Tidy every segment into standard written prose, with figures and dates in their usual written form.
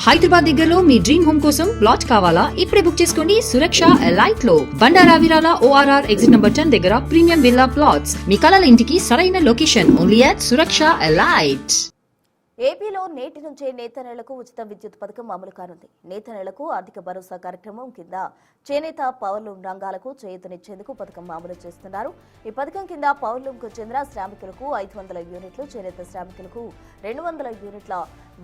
హైదరాబాద్ దగ్గరలో మీ dream home కోసం plot కావాలా? ఇప్పుడే బుక్ చేసుకోండి సురక్ష ఎలైట్ లో. బండారా విరాల ORR ఎగ్జిట్ నంబర్ 10 దగ్గర ప్రీమియం విల్లా ప్లాట్స్. మీ కలల ఇంటికి సరైన location only at Suraksha elite. ఏపీలో నేటి నుంచే నేతన్నలకు ఉచిత విద్యుత్ పథకం అమలు కానుంది. నేతన్నలకు ఆర్థిక భరోసా కార్యక్రమం కింద చేనేత పవర్లూమ్ రంగాలకు చేయూతనిచ్చేందుకు పథకం అమలు చేస్తున్నారు. ఈ పథకం కింద పవర్లూమ్కు చెందిన శ్రామికులకు 500 యూనిట్లు, చేనేత శ్రామికులకు 200 యూనిట్ల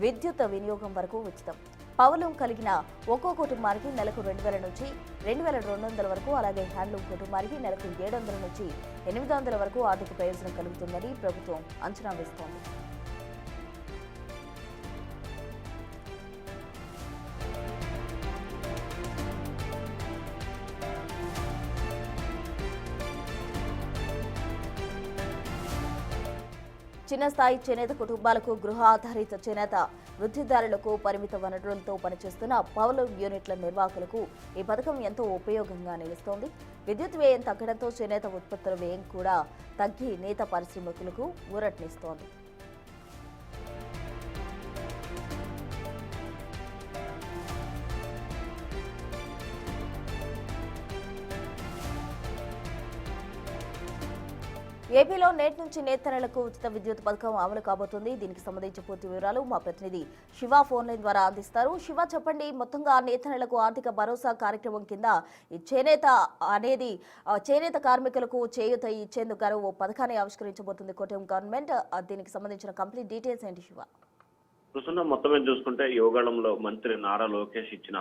విద్యుత్ వినియోగం వరకు ఉచితం. పవర్లూమ్ కలిగిన ఒక్కో కుటుంబానికి నెలకు 2000 నుంచి 2200 వరకు, అలాగే హ్యాండ్లూమ్ కుటుంబానికి నెలకు 700 నుంచి 800 వరకు ఆర్థిక ప్రయోజనం కలుగుతుందని ప్రభుత్వం అంచనా వేస్తోంది. చిన్న స్థాయి చేనేత కుటుంబాలకు, గృహ ఆధారిత చేనేత వృత్తిదారులకు, పరిమిత వనరులతో పనిచేస్తున్న పవర్లూమ్ యూనిట్ల నిర్వాహకులకు ఈ పథకం ఎంతో ఉపయోగంగా నిలుస్తోంది. విద్యుత్ వ్యయం తగ్గడంతో చేనేత ఉత్పత్తుల వ్యయం కూడా తగ్గి నేత పారిశ్రామికులకు ఊరటనిస్తోంది. ఏపీలో నేటి నుంచి నేతన్నలకు ఉచిత విద్యుత్ పథకం అమలు కాబోతుంది. దీనికి సంబంధించి పూర్తి వివరాలు మా ప్రతినిధి శివ ఫోన్ లైన్ ద్వారా అందిస్తారు. శివ, చెప్పండి, మొత్తంగా నేతన్నలకు ఆర్థిక భరోసా కార్యక్రమం కింద ఈ చేనేత కార్మికులకు చేయూత ఇచ్చేందుకు ఓ పథకాన్ని ఆవిష్కరించబోతుంది కూటమి గవర్నమెంట్. దీనికి సంబంధించిన కంప్లీట్ డీటెయిల్స్ ఏంటి శివ? చూస్తున్న మొత్తమే చూసుకుంటే యోగాళంలో మంత్రి నారా లోకేష్ ఇచ్చిన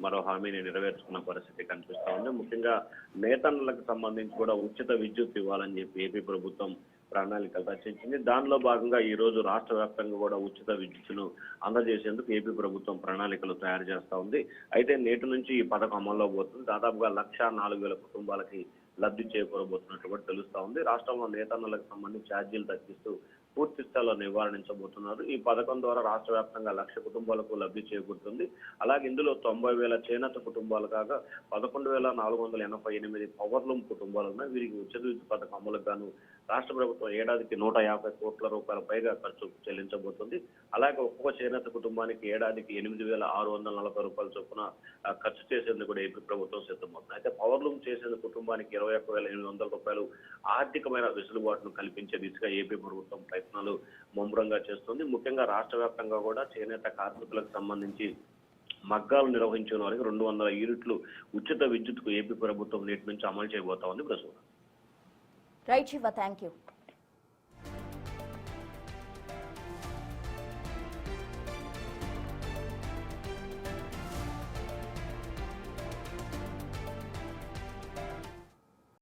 మరో హామీని నెరవేర్చుకున్న పరిస్థితి కనిపిస్తా ఉంది. ముఖ్యంగా నేతన్నలకు సంబంధించి కూడా ఉచిత విద్యుత్ ఇవ్వాలని చెప్పి ఏపీ ప్రభుత్వం ప్రణాళికలు రచించింది. దానిలో భాగంగా ఈ రోజు రాష్ట్ర వ్యాప్తంగా కూడా ఉచిత విద్యుత్తును అందజేసేందుకు ఏపీ ప్రభుత్వం ప్రణాళికలు తయారు చేస్తా ఉంది. అయితే నేటి నుంచి ఈ పథకం అమల్లో పోతుంది. దాదాపుగా 1,04,000 కుటుంబాలకి లబ్ధి చేకూరబోతున్నట్టు కూడా తెలుస్తా ఉంది. రాష్ట్రంలో నేతన్నలకు సంబంధించి ఛార్జీలు తగ్గిస్తూ పూర్తి స్థాయిలో నివారించబోతున్నారు. ఈ పథకం ద్వారా రాష్ట్ర వ్యాప్తంగా 1,00,000 కుటుంబాలకు లబ్ధి చేకూరుతుంది. అలాగే ఇందులో 90,000 చేనేత కుటుంబాలు కాగా 11,488 పవర్లూమ్ కుటుంబాలు ఉన్నాయి. వీరికి ఉచిత విద్యుత్ పథకం అమలుకు గాను రాష్ట్ర ప్రభుత్వం ఏడాదికి 150 కోట్ల రూపాయల పైగా ఖర్చు చెల్లించబోతుంది. అలాగే ఒక్కొక్క చేనేత కుటుంబానికి ఏడాదికి 8,640 రూపాయల చొప్పున ఖర్చు చేసేందుకు కూడా ఏపీ ప్రభుత్వం సిద్ధమవుతుంది. అయితే పవర్లూమ్ చేసేందుకు కుటుంబానికి 21,800 రూపాయలు ఆర్థికమైన వెసులుబాటును కల్పించే దిశగా ఏపీ ప్రభుత్వం ప్రయత్నాలు ముమ్మరంగా చేస్తుంది. ముఖ్యంగా రాష్ట్ర వ్యాప్తంగా కూడా చేనేత కార్మికులకు సంబంధించి మగ్గాలు నిర్వహించిన వారికి 200 యూనిట్లు ఉచిత విద్యుత్కు ఏపీ ప్రభుత్వం నేటి నుంచి అమలు చేయబోతా ఉంది. ప్రస్తుతం రైట్ శివ, థ్యాంక్ యూ.